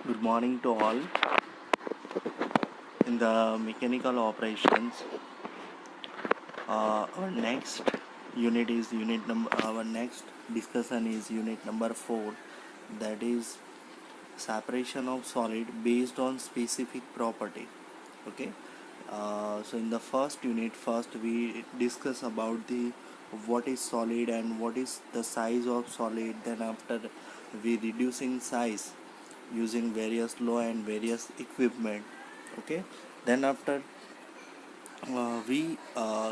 Good morning to all. In the mechanical operations, our next unit is unit number. Our next discussion is unit number 4. That is separation of solid based on specific property. Okay. So in the first unit, first we discuss about the what is solid and what is the size of solid. Then after we reducing size using various law and various equipment. Okay. Then after we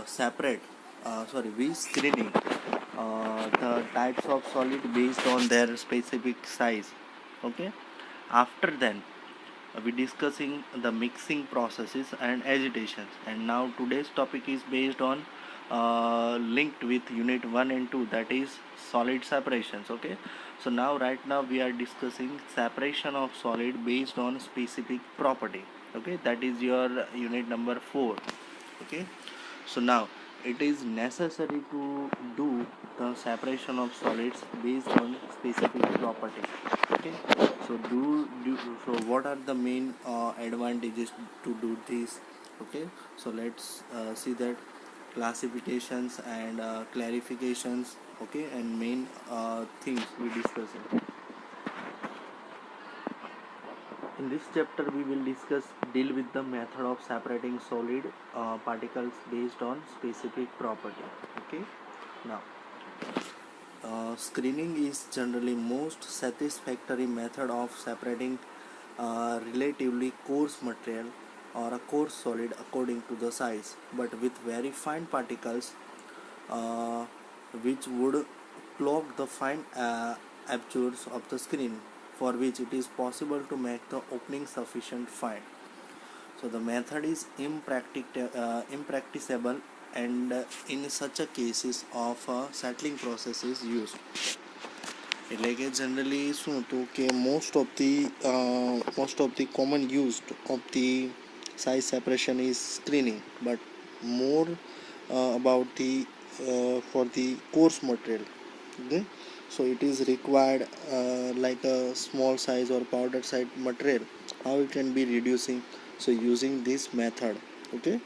separate we screening the types of solid based on their specific size. Okay. After then we discussing the mixing processes and agitations, and now today's topic is based on linked with unit 1 and 2, that is solid separations. Okay. So now right now we are discussing separation of solid based on specific property. Okay, that is your unit number 4. Okay. So now it is necessary to do the separation of solids based on specific property. Okay. So so what are the main advantages to do this? Okay. So let's see that classifications and clarifications. Okay, and main things we discussing. In this chapter, we will deal with the method of separating solid particles based on specific property. Okay. Now, screening is generally most satisfactory method of separating relatively coarse material or a coarse solid according to the size, but with very fine particles uh, which would clog the fine apertures of the screen, for which it is possible to make the opening sufficient fine. So the method is impracticable, and in such a cases of settling process is used. એટલે કે generally શું હતું કે most of the common used of the size separation is screening, but more about the for the coarse material. Okay. So it is required like a small size or powder size material, how it can be reducing, so using this method. Okay.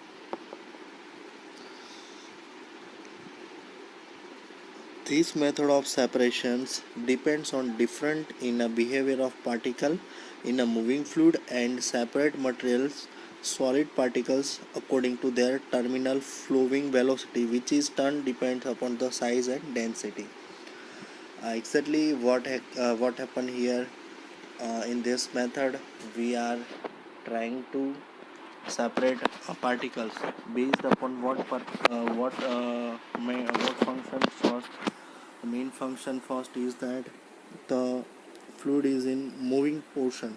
This method of separations depends on different in a behavior of particle in a moving fluid and separate materials solid particles according to their terminal flowing velocity, which is turn depends upon the size and density. Exactly what happened here in this method, we are trying to separate particles based upon what function first. The main function first is that the fluid is in moving portion.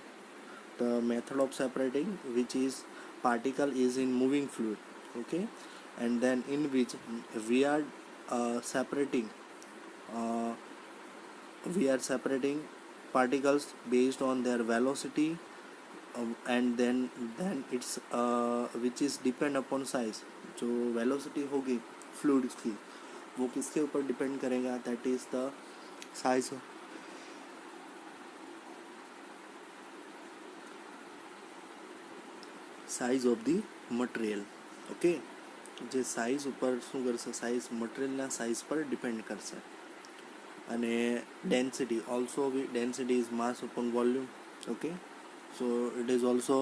The method of separating, which is particle is in moving fluid. Okay. And then in which we are separating uh, particles based on their velocity, and then it's which is depend upon size. जो velocity होगी fluid की, वो किसके ऊपर depend करेगा? That is the size of the material. Okay. જે size ઉપર શું કરશે? સાઇઝ મટીરિયલના સાઇઝ પર ડિપેન્ડ કરશે. અને density also density is mass upon volume. Okay. So it is also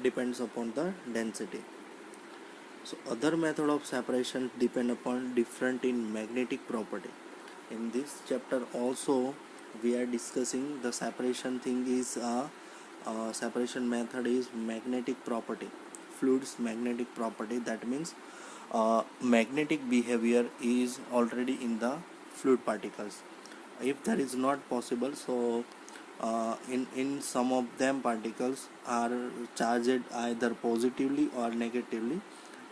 depends upon the density. So other method of separation depend upon different in magnetic property. In this chapter also we are discussing the separation thing is separation method is magnetic property, fluids magnetic property. That means magnetic behavior is already in the fluid particles. If that is not possible, so in some of them particles are charged either positively or negatively,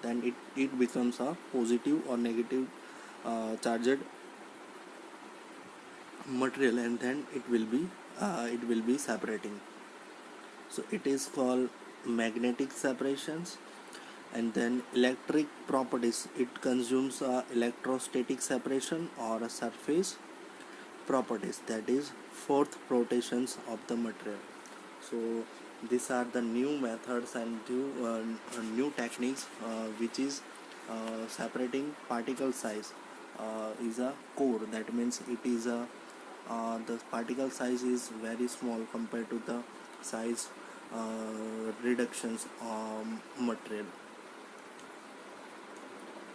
then it becomes a positive or negative charged material, and then it will be separating. So it is called magnetic separations. And then electric properties, it consumes electrostatic separation or a surface properties, that is fourth flotations of the material. So these are the new methods and new techniques which is separating particle size is a core. That means it is a the particle size is very small compared to the size reductions material.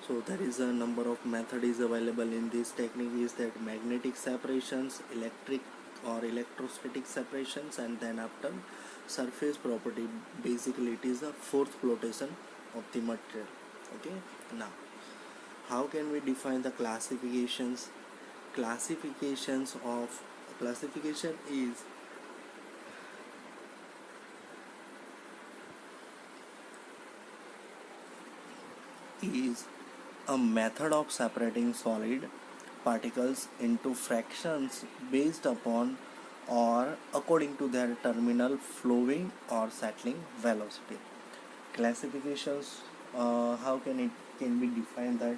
So there is a number of method is available in this technique is that magnetic separations, electric or electrostatic separations, and then after surface property. Basically it is the fourth flotation of the material. Okay, now how can we define the classifications? Classification is a method of separating solid particles into fractions based upon or according to their terminal flowing or settling velocity. Classifications, how can we define that?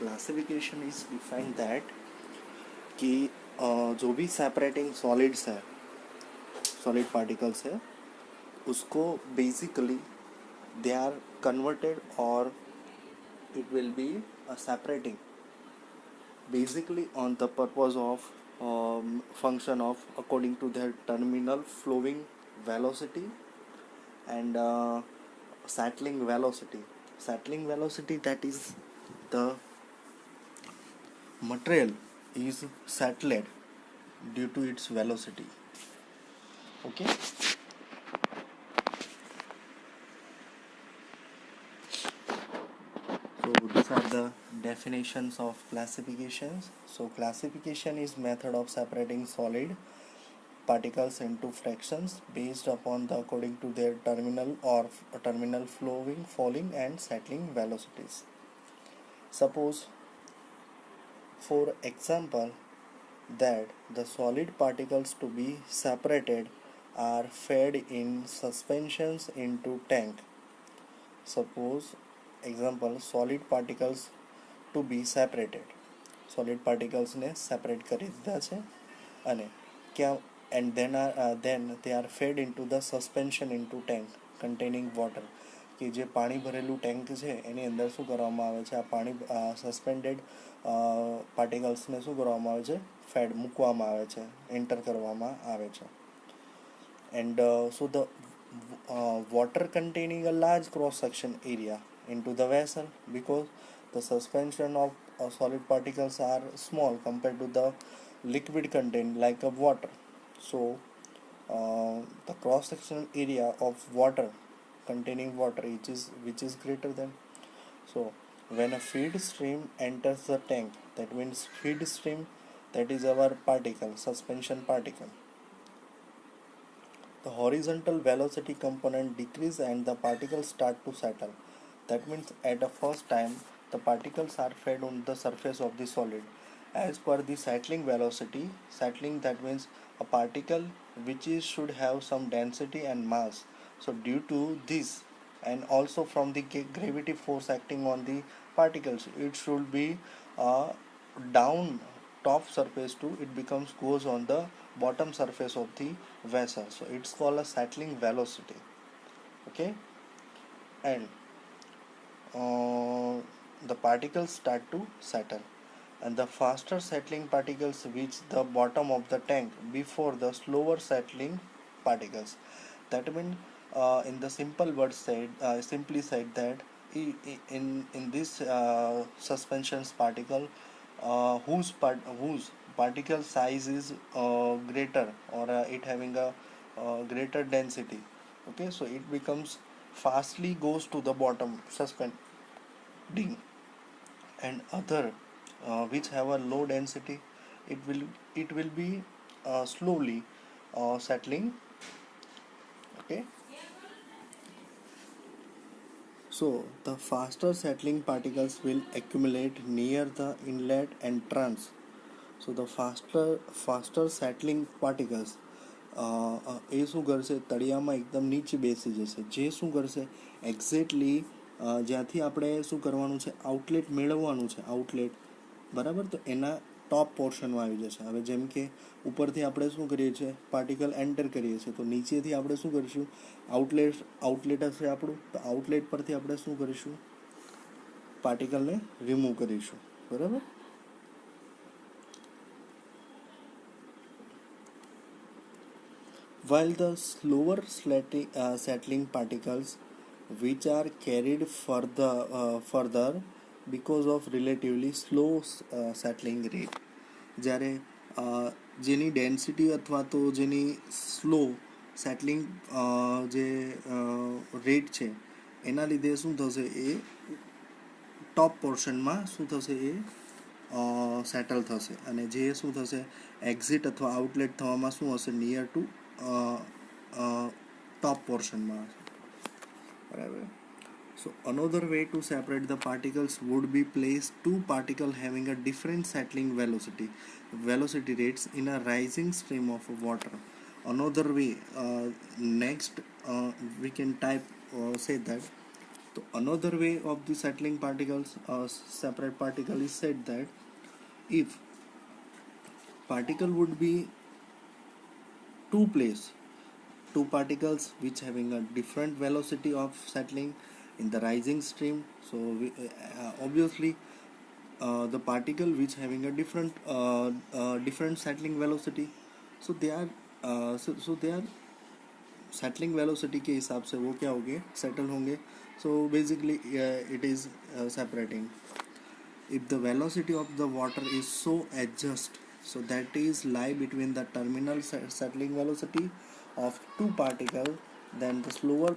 Classification is defined that कि जो भी separating solids है, solid particles है, उसको basically they are converted और it will be separating basically on the purpose of function of according to their terminal flowing velocity and settling velocity, that is the material is settled due to its velocity. Okay, so these are the definitions of classifications. So classification is method of separating solid particles into fractions based upon the according to their terminal or terminal flowing, falling and settling velocities. Suppose for example that the solid particles to be separated are fed in suspensions into tank. Suppose example solid particles to be separated, solid particles ને separate કરી દીધા છે અને ક્યાં and then they are fed into the suspension into tank containing water. કે જે પાણી ભરેલું ટેન્ક છે એની અંદર શું કરવામાં આવે છે, આ પાણી સસ્પેન્ડેડ પાર્ટિકલ્સને શું કરવામાં આવે છે, ફેડ મૂકવામાં આવે છે, એન્ટર કરવામાં આવે છે. And so the water containing a large cross section area into the vessel, because the suspension of solid particles are small compared to the liquid contained like of water. So the cross sectional area of water containing water which is greater than. So when a feed stream enters the tank, that means feed stream, that is our particle, suspension particle, the horizontal velocity component decrease and the particles start to settle. That means at the first time the particles are fed on the surface of the solid as per the settling velocity. Settling, that means a particle which should have some density and mass. So due to this and also from the gravity force acting on the particles, it should be down top surface to it goes on the bottom surface of the vessel. So it's called a settling velocity. Okay, and the particles start to settle, and the faster settling particles reach the bottom of the tank before the slower settling particles. That means in the simple words said, simply said that in this suspensions particle whose particle size is greater or it having a greater density. Okay, so it becomes fastly goes to the bottom suspending, and other which have a low density, it will be slowly settling. Okay, so the faster settling particles will accumulate near the inlet entrance. So the faster settling particles એ શું કરશે, તળિયામાં એકદમ નીચે બેસી જશે, જે શું કરશે exactly જ્યાંથી આપણે શું કરવાનું છે, આઉટલેટ મેળવવાનું છે, આઉટલેટ બરાબર, તો એના ટોપ પોર્શનમાં આવી જશે. હવે જેમ કે ઉપરથી આપણે શું કરીએ છીએ, પાર્ટિકલ એન્ટર કરીએ છીએ, તો નીચેથી આપણે શું કરીશું, આઉટલેટ હશે આપણું, તો આઉટલેટ પરથી આપણે શું કરીશું, પાર્ટિકલને રિમૂવ કરીશું. બરાબર. While the slower settling particles, which are carried further because of relatively slow settling rate, જ્યારે જેની ડેન્સિટી અથવા તો જેની સ્લો સેટલિંગ જે રેટ છે એના લીધે શું થશે, એ ટોપ પોર્શનમાં શું થશે, એ સેટલ થશે, અને જે શું થશે, એક્ઝિટ અથવા આઉટલેટ થવામાં શું હશે, નિયર ટુ ટોપ પોર્શનમાં હશે. બરાબર. So another way to separate the particles would be place two particles having a different settling velocity rates in a rising stream of water. Another way, next we can say that. So another way of the settling particles, separate particle, is said that if particle would be two particles which having a different velocity of settling in the rising stream, so obviously the particle which having a different settling velocity, so they are settling velocity के हिसाब से वो क्या होंगे, settle होंगे. So basically it is separating. If the velocity of the water is so adjust, so that is lie between the terminal settling velocity of two particle, then the slower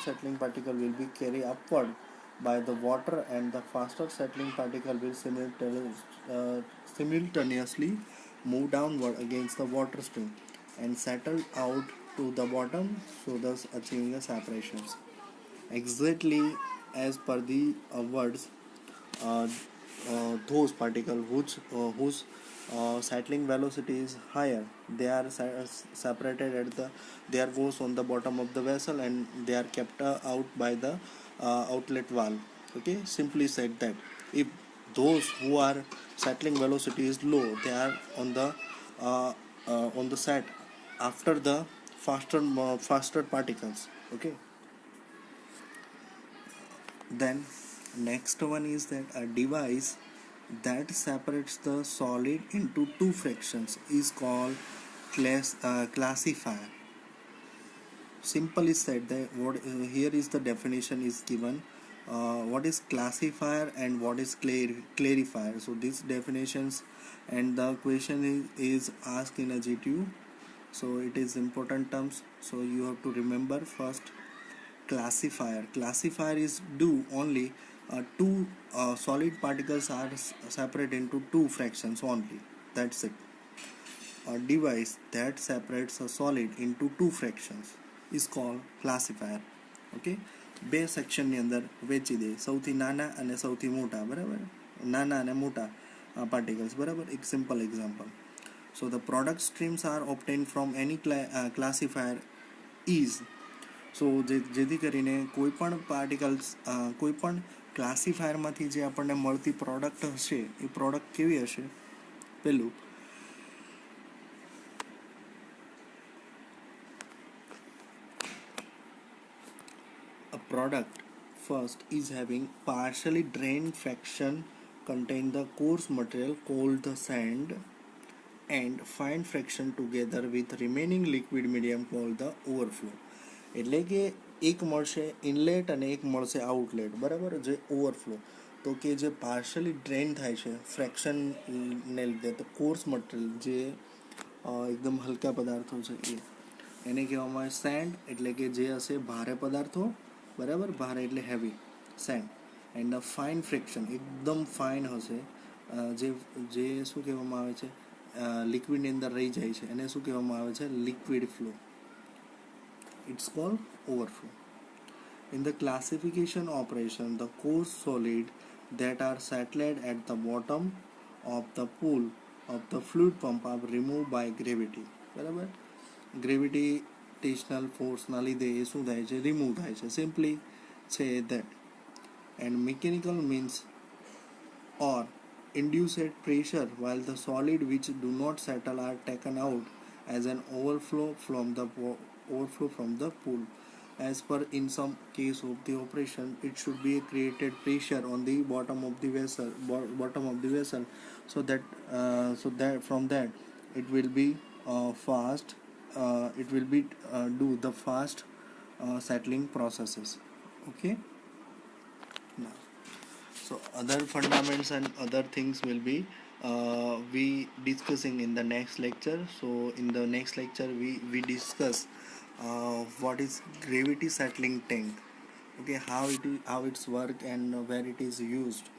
settling particle will be carried upward by the water, and the faster settling particle will simultaneously move downward against the water stream and settle out to the bottom, so thus achieving a separation. Exactly as per the words, those particles whose settling velocity is higher, they are separated they are goes on the bottom of the vessel, and they are kept out by the outlet valve. Okay, simply said that if those who are settling velocity is low, they are on the set after the faster particles. Okay. Then next one is that a device that separates the solid into two fractions is called classifier. Simply said that here is the definition is given. What is classifier and what is clarifier? So these definitions and the question is asked in a GTU. So it is important terms. So you have to remember first. Classifier is do only two solid particles are separated into two fractions only. That's it. A device that separates a solid into two fractions is called classifier. Okay. બે સેક્શનની અંદર વેચી દે, સૌથી નાના અને સૌથી મોટા. બરાબર, નાના અને મોટા પાર્ટિકલ્સ. બરાબર, એક simple example. So the product streams are obtained from any classifier is. સો જેથી કરીને કોઈપણ પાર્ટિકલ્સ કોઈપણ ક્લાસિફાયરમાંથી જે આપણને મળતી પ્રોડક્ટ હશે, એ પ્રોડક્ટ કેવી હશે? પેલું, a product first is having partially drained fraction contain the coarse material called the sand and fine fraction together with remaining liquid medium called the overflow. એટલે કે એક મળશે ઇનલેટ અને એક મળશે આઉટલેટ. બરાબર, જે ઓવરફ્લો. તો કે જે પાર્શલી ડ્રેન થાય છે ફ્રેક્શનને લીધે, તો કોર્સ મટીરિયલ જે એકદમ હલકા પદાર્થો છે એને કહેવામાં આવે સેન્ડ, એટલે કે જે હશે ભારે પદાર્થો. બરાબર, ભારે એટલે heavy send. And fine fraction એકદમ ફાઇન હશે, જે શું કહેવામાં આવે છે, લિક્વિડની અંદર રહી જાય છે, એને શું કહેવામાં આવે છે, liquid flow. It's called overflow. In the classification operation, the coarse solid that are settled at the bottom of the pool of the fluid pump are removed by gravity. બરાબર, ગ્રેવિટેશનલ ફોર્સના લીધે એ શું થાય છે, રિમૂવ થાય છે. Simply છે that. And mechanical means or induced pressure while the solid which do not settle are taken out as an overflow from the pool. As per in some case of the operation, it should be a created pressure on the bottom of the vessel, so that from that it will be fast it will be do the fast settling processes. Okay. Now, so other fundamentals and other things will be we discussing in the next lecture. So in the next lecture we discuss what is gravity settling tank. Okay, how it's work and where it is used.